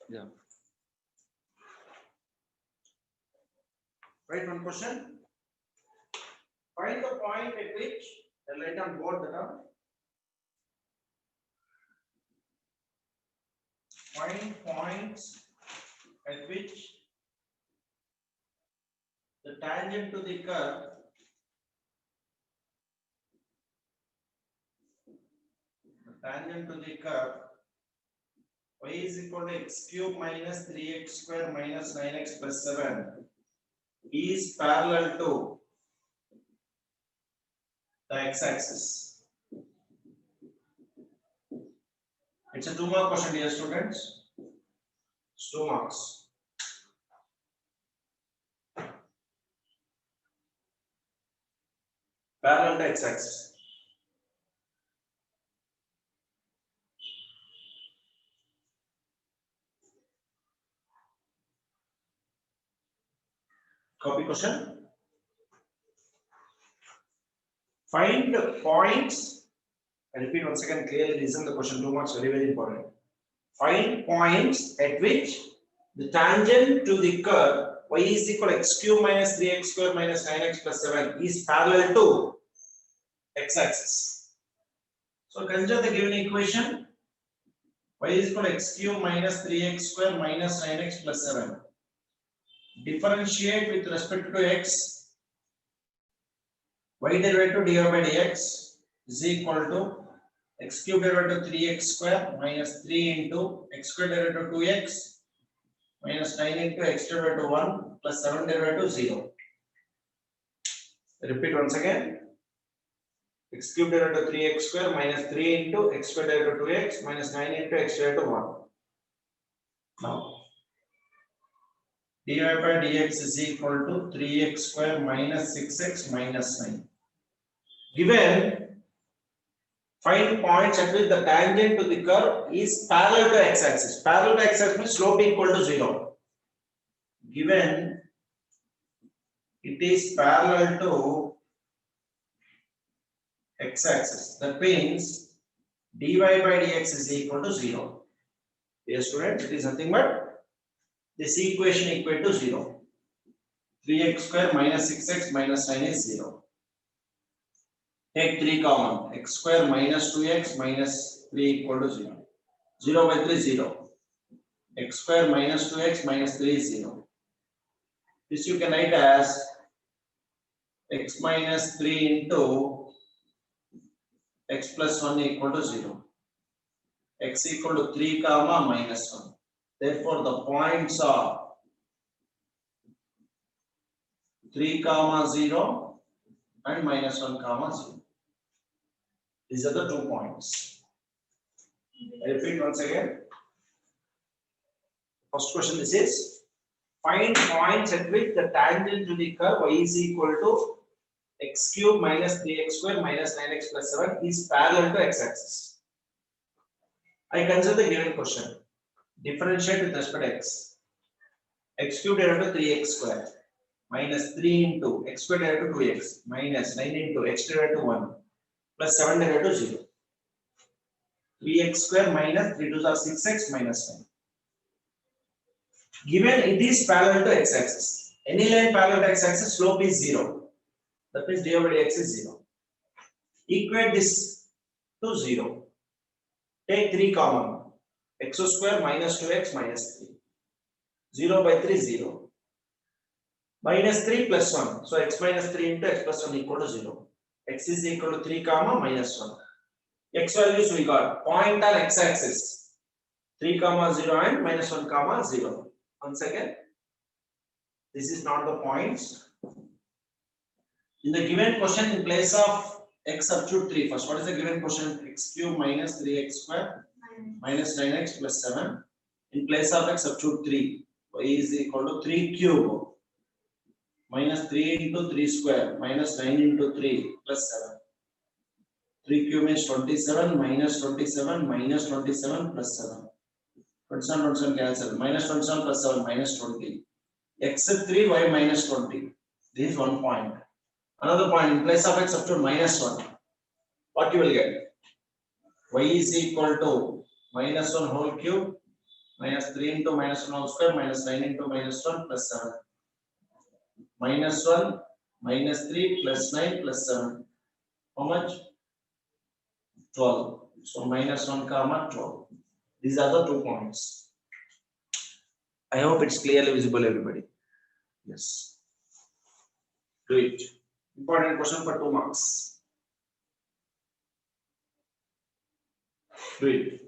Yeah. Write one question. Find the point at which the light on board the term. Find points at which the tangent to the curve y is equal to x cube minus 3x square minus 9x plus 7 is parallel to the x-axis. It's a 2-mark question, dear students. It's 2 marks. Parallel to x-axis. Copy question. Find the points. I repeat once again, clearly listen the question, 2 marks, very, very important. Find points at which the tangent to the curve y is equal to x cube minus 3x square minus 9x plus 7 is parallel to x-axis. So consider the given equation. Y is equal to x cube minus 3x square minus 9x plus 7. Differentiate with respect to x. Y derivative dy by dx is equal to x cube derivative 3x square minus 3 into x square derivative 2x minus 9 into x derivative 1 plus 7 derivative 0. Repeat once again. X cube derivative 3x square minus 3 into x square derivative 2x minus 9 into x derivative 1. Now, dy by dx is equal to 3x square minus 6x minus 9. Given, find points at which the tangent to the curve is parallel to x-axis. Parallel to x-axis means slope equal to 0. Given it is parallel to x-axis, that means dy by dx is equal to 0. Dear students, it is nothing but this equation equal to 0. 3x square minus 6x minus 9 is 0. Take 3 common. X square minus 2x minus 3 equal to 0. 0 by 3 0. X square minus 2x minus 3 is 0. This you can write as x minus 3 into x plus 1 equal to 0. X equal to 3 comma minus 1. Therefore, the points are 3 comma 0 and minus 1 comma 0. These are the 2 points. I repeat once again. First question this is, find points at which the tangent to the curve y is equal to x cube minus 3x square minus 9x plus 7 is parallel to x-axis. I consider the given question. Differentiate with respect to x. X cube derivative 3x square minus 3 into x square derivative 2x minus 9 into x derivative 1 plus 7 derivative 0. 3x square minus 3 2 are 6x minus 9. Given it is parallel to x-axis. Any line parallel to x-axis, slope is 0. That means dy by dx is 0. Equate this to 0. Take 3 common. X square minus 2x minus 3. 0 by 3 0. Minus 3 plus 1. So x minus 3 into x plus 1 equal to 0. X is equal to 3 comma minus 1. X values we got. Point on x-axis. 3 comma 0 and minus 1 comma 0. Once again. This is not the points. In the given question, in place of x substitute 3 first. What is the given question? X cube minus 3x square minus 9x plus 7. In place of x substitute 3. Y is equal to 3 cube minus 3 into 3 square minus 9 into 3 plus 7. 3 cube means 27 minus 27 minus 27 plus 7. 27 27 cancel. Minus 27 plus 7 minus 20. X 3 y minus 20. This is one point. Another point, in place of x substitute minus 1. What you will get? Y is equal to minus 1 whole cube minus 3 into minus 1 whole square minus 9 into minus 1 plus 7. Minus 1 minus 3 plus 9 plus 7. How much? 12. So minus 1 comma 12. These are the 2 points. I hope it's clearly visible, everybody. Yes. Do it. Important question for 2 marks. Do it.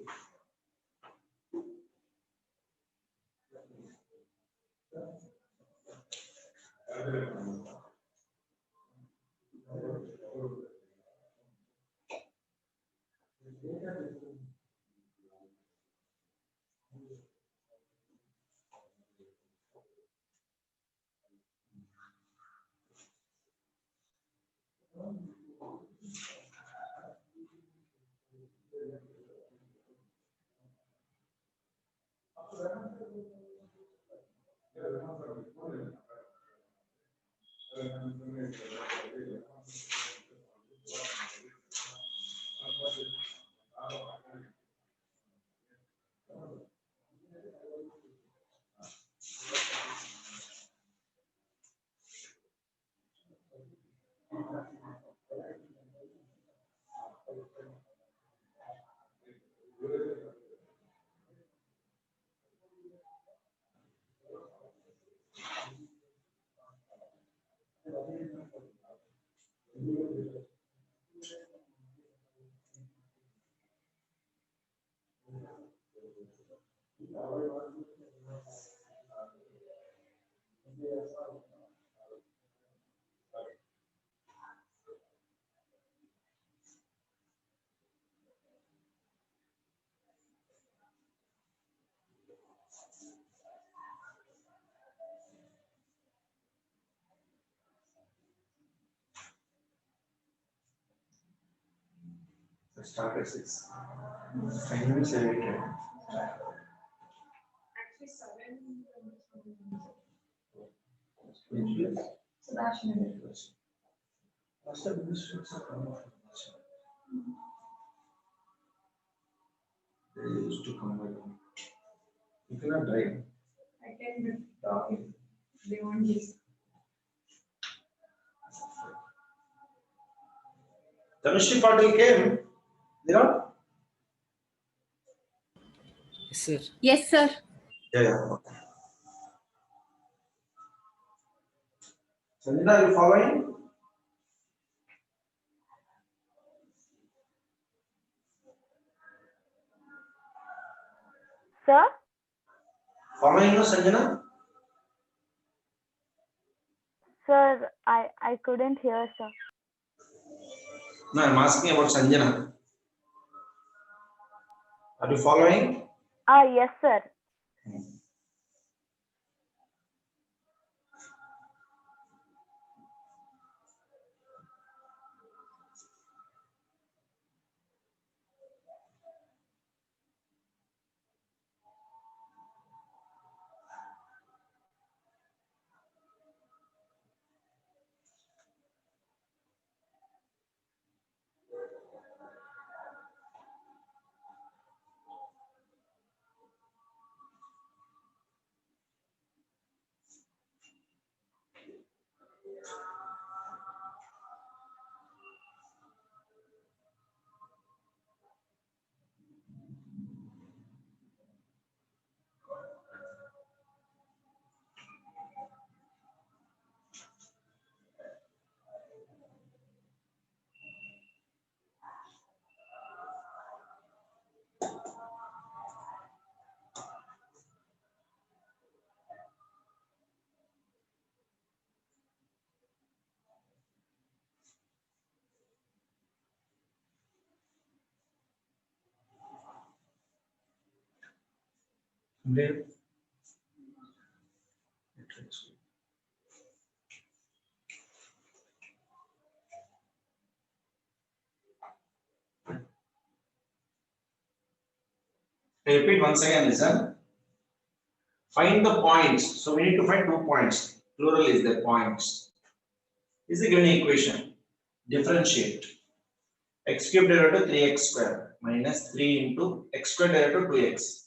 Let's start at 6. 5 minutes later. Actually, 7. So that's the ministers of they used to come with them. You cannot drive. I can talk if they want this. Tanushree Patil came. Yeah? Yes, sir. Yes, sir. Yeah. Okay. Sanjana, are you following? Sir? Following no, Sanjana? Sir, I couldn't hear, sir. No, I'm asking about Sanjana. Are you following? Yes, sir. Live. I repeat once again, listen. Find the points. So we need to find 2 points. Plural is the points. This is a given equation. Differentiate. X cube derivative 3x square minus 3 into x square derivative 2x.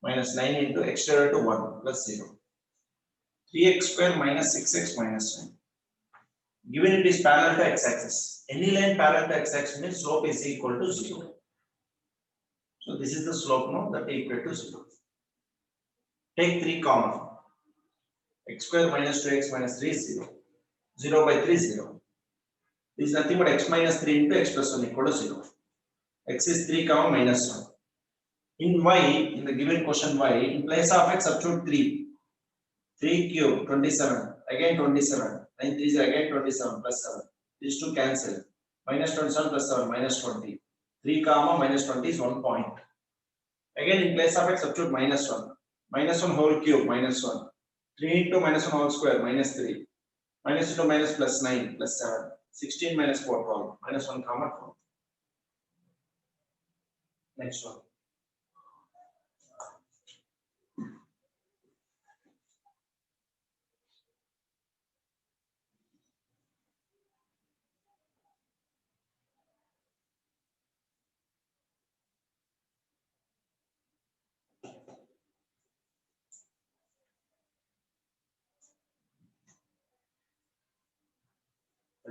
minus 9 into x divided to 1 plus 0. 3x square minus 6x minus 9. Given it is parallel to x-axis. Any line parallel to x-axis means slope is equal to 0. So this is the slope now that is equal to 0. Take 3 common. X square minus 2x minus 3 is 0. 0 by 3 is 0. This is nothing but x minus 3 into x plus 1 equal to 0. X is 3 comma minus 1. In y, in the given question y, in place of x substitute 3. 3 cube 27. Again 27. 9 3 is again 27 plus 7. These two cancel. Minus 27 plus 7 minus 20. 3 comma minus 20 is 1 point. Again in place of x substitute minus 1. Minus 1 whole cube minus 1. 3 into minus 1 whole square minus 3. Minus into minus plus 9 plus 7. 16 minus 4 12. Minus 1 comma 12. Next one.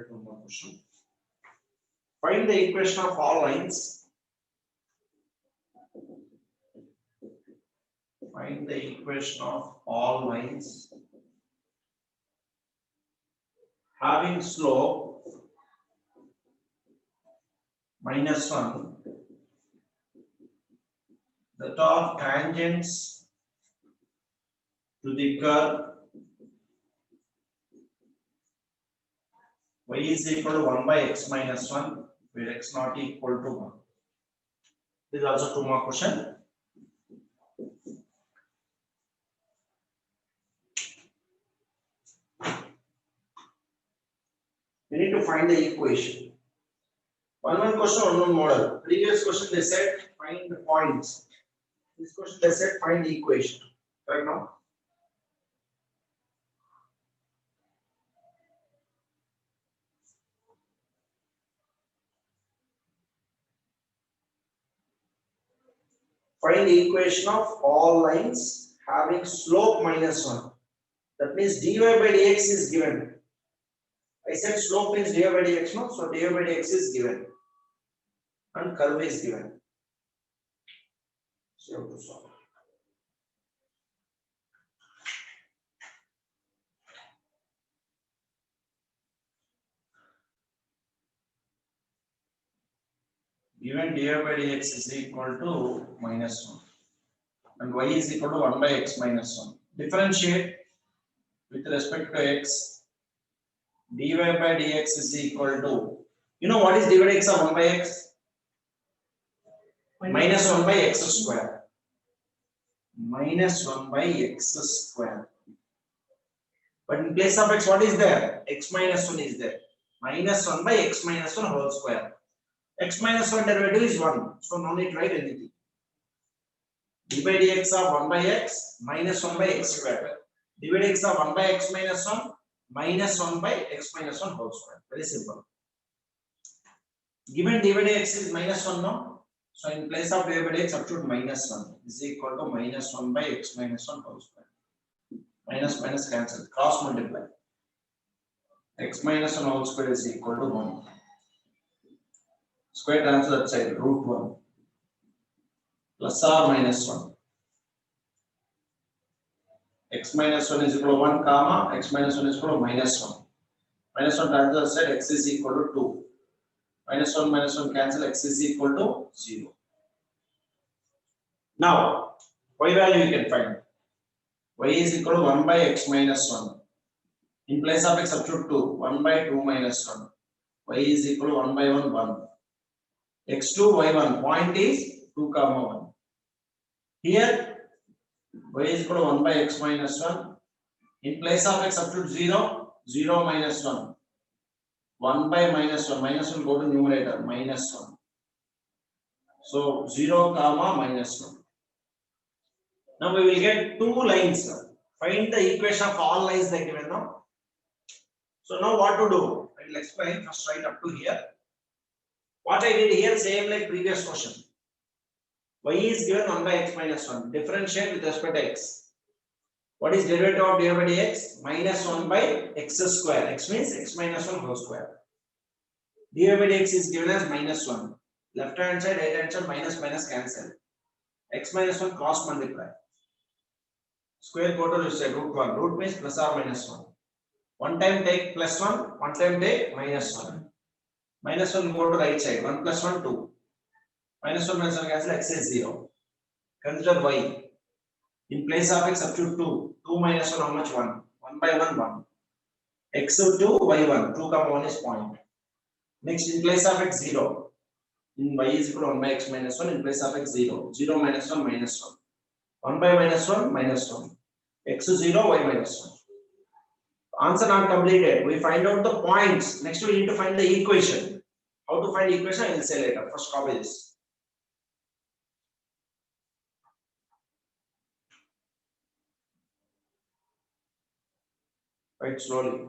One more question. Find the equation of all lines. Find the equation of all lines having slope minus 1 that are tangents to the curve y is equal to 1 by x minus 1 where x not equal to 1. This is also 2 more question. We need to find the equation. One question, one model. Previous question they said find the points. This question they said find the equation. Right now. Find the equation of all lines having slope minus 1. That means dy by dx is given. I said slope means dy by dx, no? So dy by dx is given. And curve is given. So you have to solve. Given dy by dx is equal to minus 1. And y is equal to 1 by x minus 1. Differentiate with respect to x. Dy by dx is equal to, you know what is dy by dx of 1 by x? Minus 1 by x square. Minus 1 by x square. But in place of x, what is there? X minus 1 is there. Minus 1 by x minus 1 whole square. X minus 1 derivative is 1. So no need to write anything. D by dx of 1 by x minus 1 by x square. D by dx of 1 by x minus 1 minus 1 by x minus 1 whole square. Very simple. Given d by dx is minus 1 now. So in place of d by dx substitute minus 1 is equal to minus 1 by x minus 1 whole square. Minus minus cancel. Cross multiply. X minus 1 whole square is equal to 1. Square cancel that side. Root 1. Plus or minus 1. X minus 1 is equal to 1 comma x minus 1 is equal to minus 1. Minus 1 cancel that side. X is equal to 2. Minus 1 cancel. X is equal to 0. Now y value you can find. Y is equal to 1 by x minus 1. In place of x substitute 2. 1 by 2 minus 1. Y is equal to 1 by 1 1. X2 y1 point is 2 comma 1. Here y is equal to 1 by x minus 1. In place of x substitute 0. 0 minus 1. 1 by minus 1. Minus 1 go to numerator. Minus 1. So 0 comma minus 1. Now we will get two lines. Find the equation of all lines they given now. So now what to do? I will explain first right up to here. What I did here, same like previous question. y is given 1 by x minus 1. Differentiate with respect to x. What is derivative of dy by dx? Minus 1 by x square. X means x minus 1 whole square. dy by dx is given as minus 1. Left hand side, right hand side, minus minus cancel. X minus 1 cross multiply. Square go to this side, root 1. Root means plus or minus 1. One time take plus 1, one time take minus 1. Minus 1 go to right side. 1 plus 1, 2. Minus 1 minus 1 cancel, x is 0. Consider y. In place of x, substitute 2. 2 minus 1, how much? 1. 1 by 1, 1. X 2, y 1. 2 comma 1 is point. Next, in place of x, 0. In y is equal to 1 by x minus 1. In place of x, 0. 0 minus 1, minus 1. 1 by minus 1, minus 1. X 0, y minus 1. Answer not completed. We find out the points. Next, we need to find the equation. How to find equation, I will say later. First, copy this. Write slowly.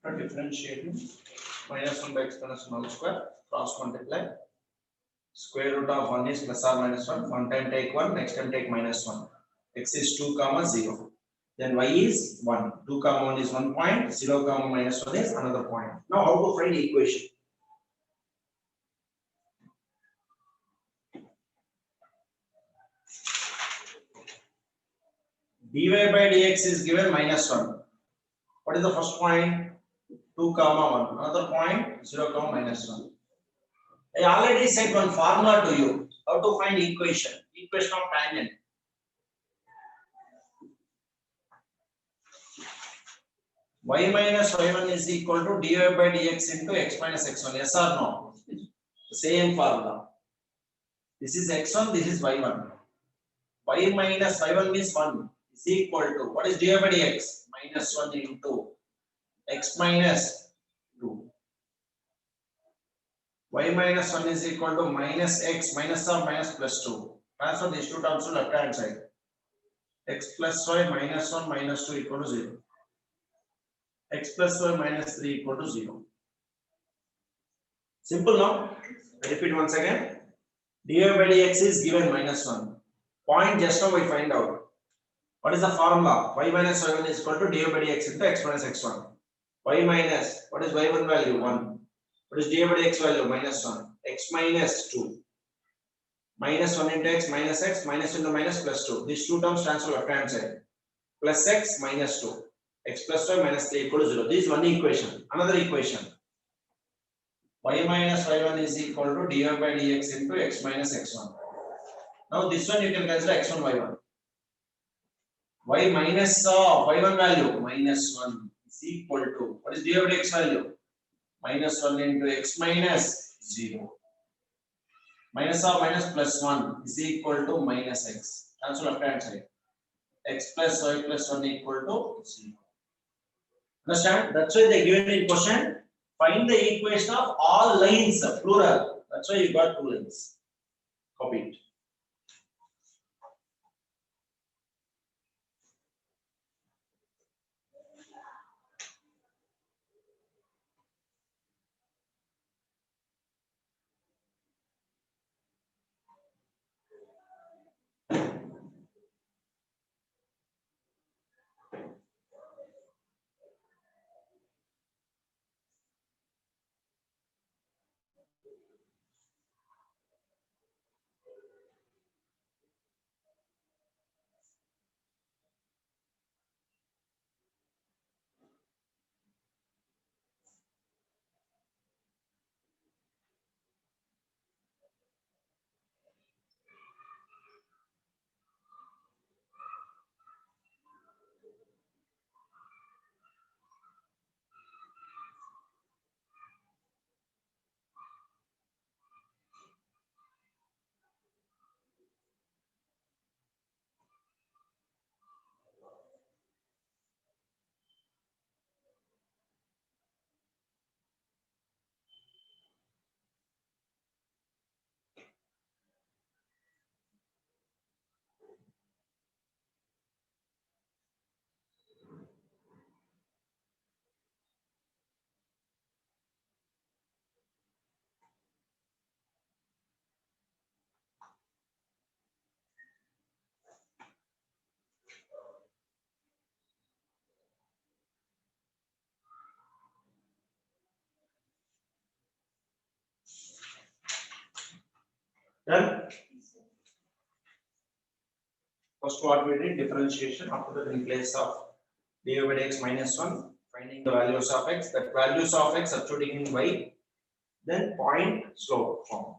After differentiating, minus 1 by x minus 1 whole square, cross multiply. Square root of 1 is plus or minus 1. One time take 1, next time take minus 1. X is 2 comma 0. Then y is 1. 2 comma 1 is 1 point. 0 comma minus 1 is another point. Now how to find the equation? dy by dx is given minus 1. What is the first point? 2 comma 1. Another point 0 comma minus 1. I already said one formula to you. How to find equation? Equation of tangent. Y minus y1 is equal to dy by dx into x minus x1. Yes or no? Same formula. This is x1, this is y1. Y minus y1 means 1 is equal to, what is dy by dx? Minus 1 into x minus 2. Y minus 1 is equal to minus x minus or minus plus 2. Transfer these two terms to left hand side. X plus y minus 1 minus 2 equal to 0. X plus y minus 3 equal to 0. Simple now. I repeat once again. dy by dx is given minus 1. Point just now we find out. What is the formula? Y minus y1 is equal to dy by dx into x minus x1. Y minus, what is y1 value? 1. What is dy by dx value? Minus 1. X minus 2. Minus 1 into x, minus into minus plus 2. These two terms transfer left hand side. Plus x minus 2. X plus y minus 3 equal to 0. This is one equation. Another equation. Y minus y1 is equal to dy by dx into x minus x1. Now this one you can consider x1 y1. Y minus y1 value minus 1 is equal to, what is dy by dx value? Minus 1 into x minus 0. Minus or minus plus 1 is equal to minus x. Transfer left hand side. X plus y plus 1 equal to 0. Understand? That's why they given in question. Find the equation of all lines, plural. That's why you got 2 lines. Copy it. Done? First what we did, differentiation. After that, in place of dy by dx minus 1, finding the values of x. That values of x substituting in y. Then point slope form.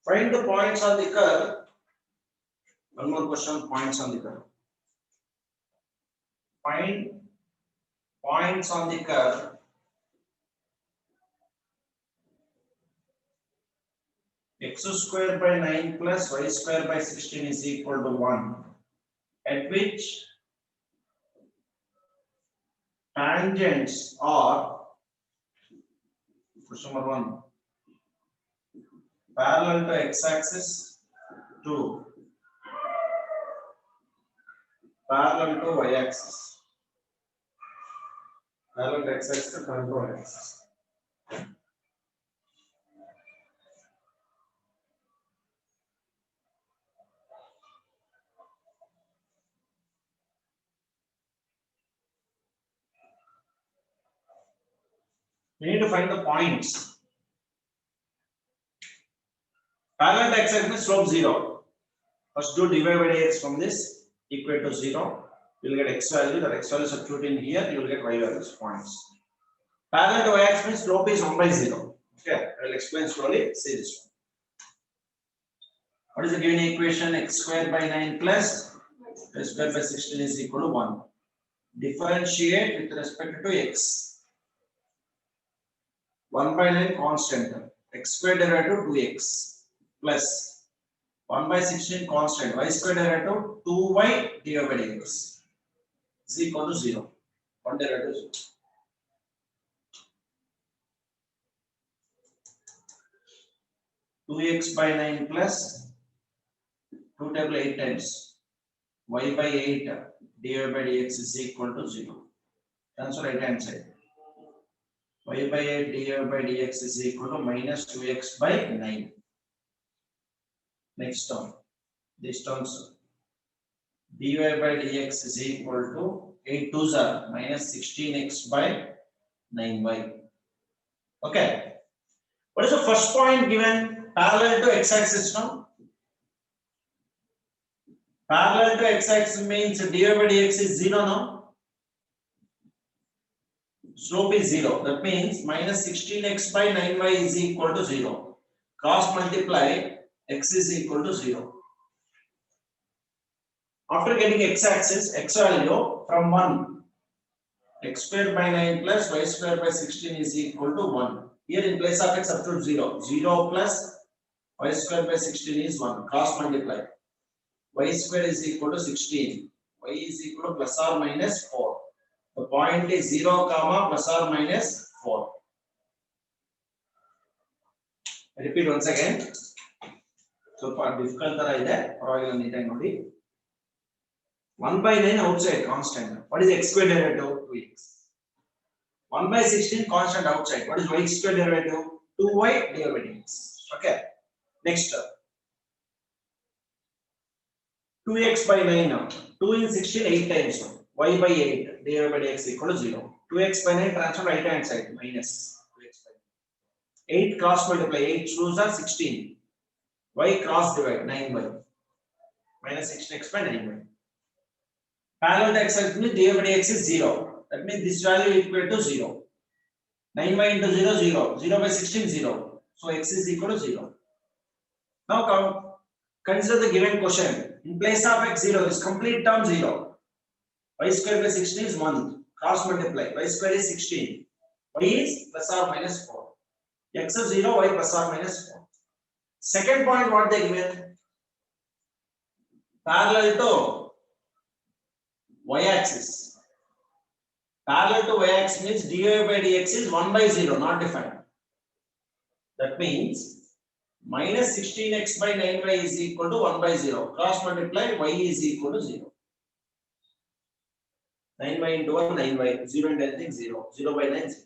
Find the points on the curve. One more question, points on the curve. Find points on the curve x square by 9 plus y square by 16 is equal to 1, at which tangents are, question number 1, parallel to x-axis, 2, parallel to y-axis, parallel to x-axis, parallel to y-axis. We need to find the points. Parallel to x-axis means slope 0. First do dy by dx from this equal to 0. You will get x value. That x value substitute in here. You will get y values points. Parallel to y-axis means slope is 1 by 0. Okay, I will explain slowly. See this one. What is the given equation? X square by 9 plus y square by 16 is equal to 1. Differentiate with respect to x. 1 by 9 constant. X square derivative 2x plus 1 by 16 constant. Y square derivative 2y dy by dx is equal to 0. 1 derivative 0. Two x by 9 plus 2 table 8 times y by 8 dy by dx is equal to 0. Answer right hand side. Y by 8 dy by dx is equal to minus 2x by 9. Next term. This terms dy by dx is equal to 8 2s are minus 16x by 9y. Okay. What is the first point given? Parallel to x-axis now. Parallel to x-axis means dy by dx is 0 now. slope is 0. That means minus 16x by 9y is equal to 0. Cross multiply x is equal to 0. After getting x-axis, x value from 1, x square by 9 plus y square by 16 is equal to 1. Here in place of x substitute 0. 0 plus y square by 16 is 1. Cross multiply. Y square is equal to 16. Y is equal to plus or minus 4. The point is 0 comma plus or minus 4. I repeat once again. ಸ್ವಲ್ಪ difficult ತರ ಇದೆ ಪರವಾಗಿಲ್ಲ ನೀಟಾಗಿ ನೋಡಿ 1 by 9 outside constant. What is x square derivative? 2x. 1 by 16 constant outside. What is y square derivative? 2y divided by dx. Okay. Next. 2x by 9 now. 2 in 16 8 times. Y by 8 divided by dx equal to 0. 2x by 9 transfer right hand side minus 2x by 9. 8 cross multiply 8 2s are 16. Y cross divide 9y minus 16x by 9y. Parallel to x means d by dx is 0. That means this value equal to 0. 9y into 0 0. 0 by 16 0. So x is equal to 0. Now consider the given question. In place of x 0, this complete term 0. Y square by 16 is 1. Cross multiply. Y square is 16. Y is plus or minus 4. X is 0, y plus or minus 4. Second point, what they given? Parallel to y-axis. Parallel to y-axis means dy by dx is 1 by 0, not defined. That means minus 16x by 9y is equal to 1 by 0. Cross multiply y is equal to 0. 9y into 1, 9y. 0 into anything, 0. 0 by 9, 0.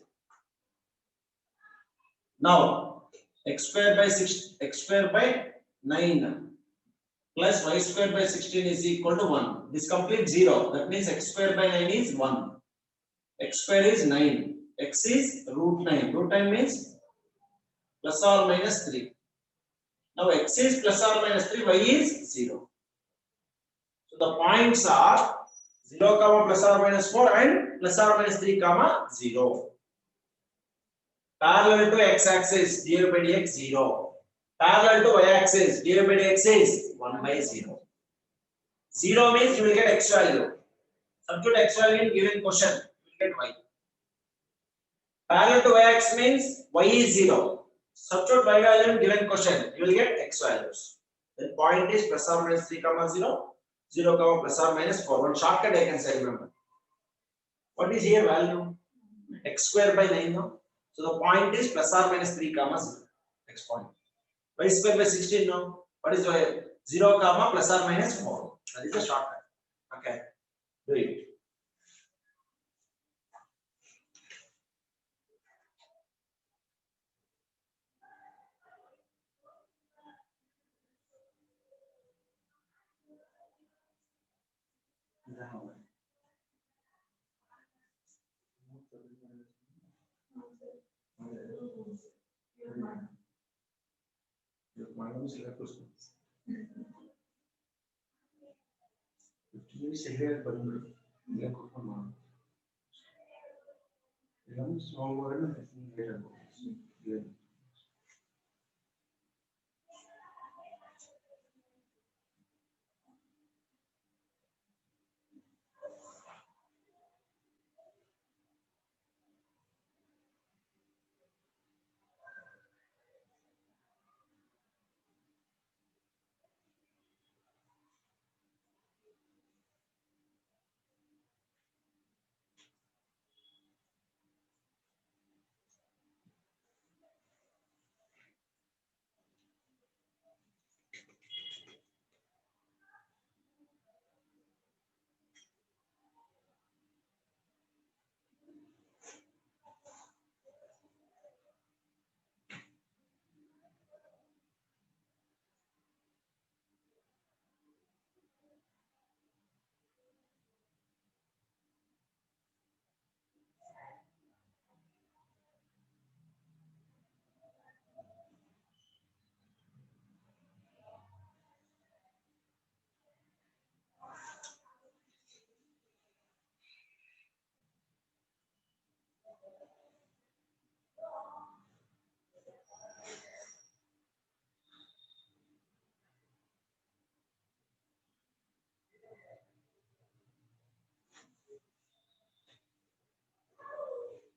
Now, x square by 6, x square by 9 plus y square by 16 is equal to 1. This complete 0. That means x square by 9 is 1. X square is 9. X is root 9. Root 9 means plus or minus 3. Now x is plus or minus 3, y is 0. So the points are 0 comma plus or minus 4 and plus or minus 3 comma 0. Parallel to x-axis, dy by dx 0. Parallel to y-axis, dy by dx is 1 by 0. 0 means you will get x value. Substitute x value in given question, you will get y. Parallel to y-axis means y is 0. Substitute y value in given question, you will get x values. The point is plus or minus 3 comma 0, 0 comma plus or minus 4. One shortcut I can say, remember. What is here value? X square by 9 now. So the point is plus or minus 3 comma 0. Next point. Y square by 16 now. What is y? 0 comma plus or minus 4. That is the shortcut. Okay. Do it.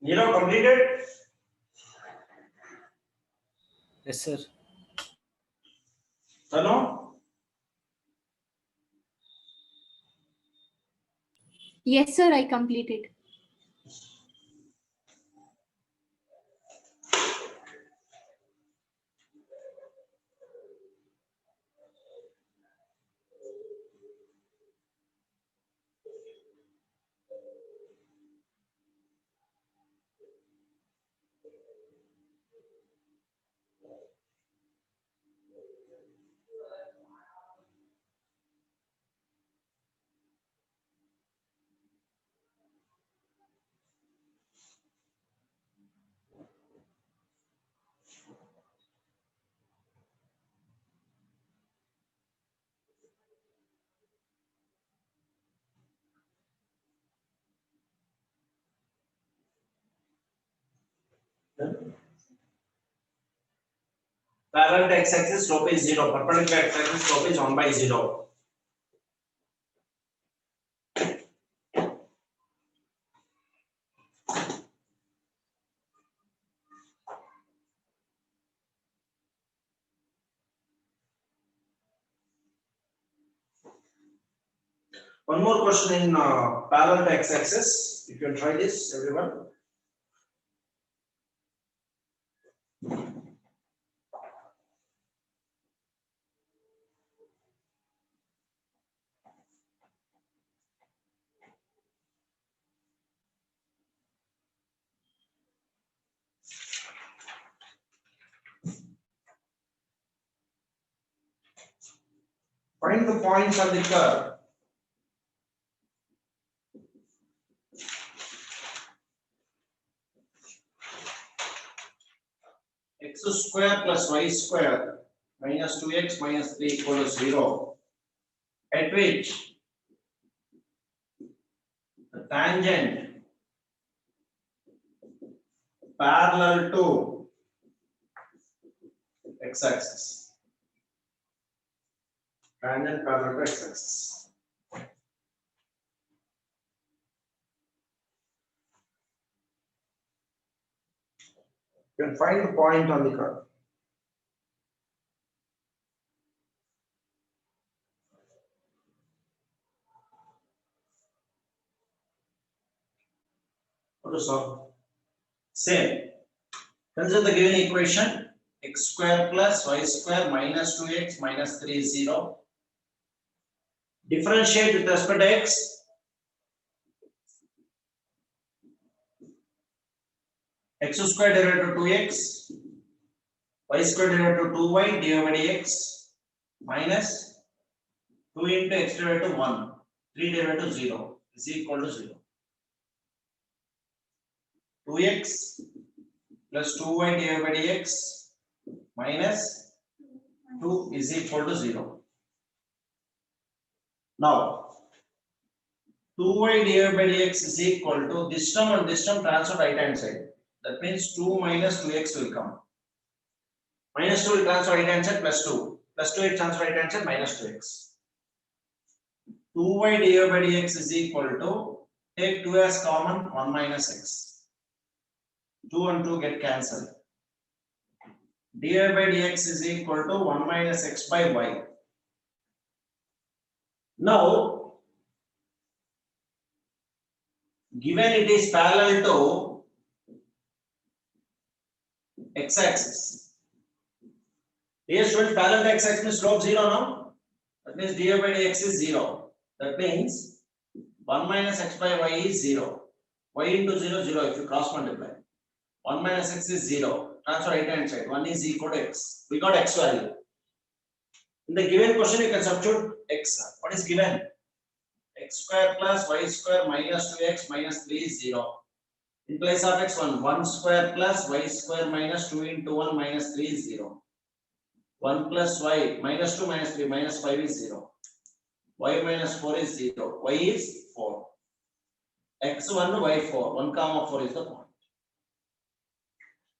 Nirav completed? Yes, sir. Tanu? Yes, sir, I completed. Parallel to x-axis slope is 0. Perpendicular to x-axis slope is 1 by 0. One more question in parallel to x-axis. You can try this, everyone. Find the points on the curve. X square plus y square minus 2x minus 3 equal to 0. At which the tangent parallel to x-axis. Tangent parallel to x-axis. You can find the point on the curve. What to solve? Same. Consider the given equation x square plus y square minus 2x minus 3 is 0. Differentiate with respect to x. X square derivative 2x, y square derivative 2y divided by dx minus 2 into x derivative 1, 3 derivative 0 is equal to 0. 2x plus 2y divided by dx minus 2 is equal to 0. Now, 2y divided by dx is equal to this term and this term transfer right hand side. That means 2 minus 2x will come. Minus 2 will transfer right hand side plus 2. Plus 2 will transfer right hand side minus 2x. 2y divided by dx is equal to, take 2 as common, 1 minus x. 2 and 2 get cancelled. Divided by dx is equal to 1 minus x by y. Now, given it is parallel to x-axis. Dear students, parallel to x-axis means slope 0 now. That means df by dx is 0. That means 1 minus x by y is 0. Y into 0, 0 if you cross multiply. 1 minus x is 0. Transfer right hand side. 1 is equal to x. We got x value. In the given question, you can substitute x. What is given? X square plus y square minus 2x minus 3 is 0. In place of x, 1 square plus y square minus 2 into 1 minus 3 is 0. 1 plus y minus 2 minus 3 minus 5 is 0. Y minus 4 is 0. Y is 4. X1, Y4. 1 comma 4 is the point.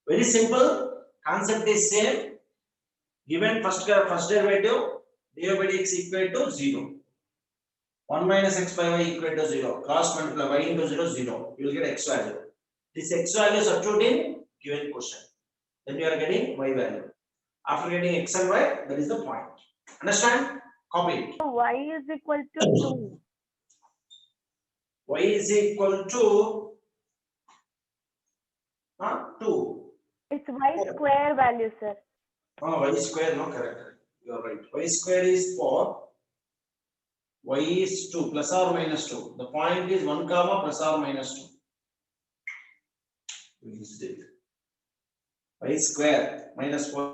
Very simple. Concept is same. Given first derivative, derivative by dx equal to 0. 1 minus x by y equal to 0. Cross multiply y into 0, 0. You will get x value. This x value substitute in given question. Then you are getting y value. After getting x and y, that is the point. Understand? Copy it. So y is equal to 2. Y is equal to 2. It's y square value, sir. Y square, no, correct. You are right. Y square is 4. Y is 2 plus or minus 2. The point is 1 comma plus or minus 2. We used it. Y square minus 4.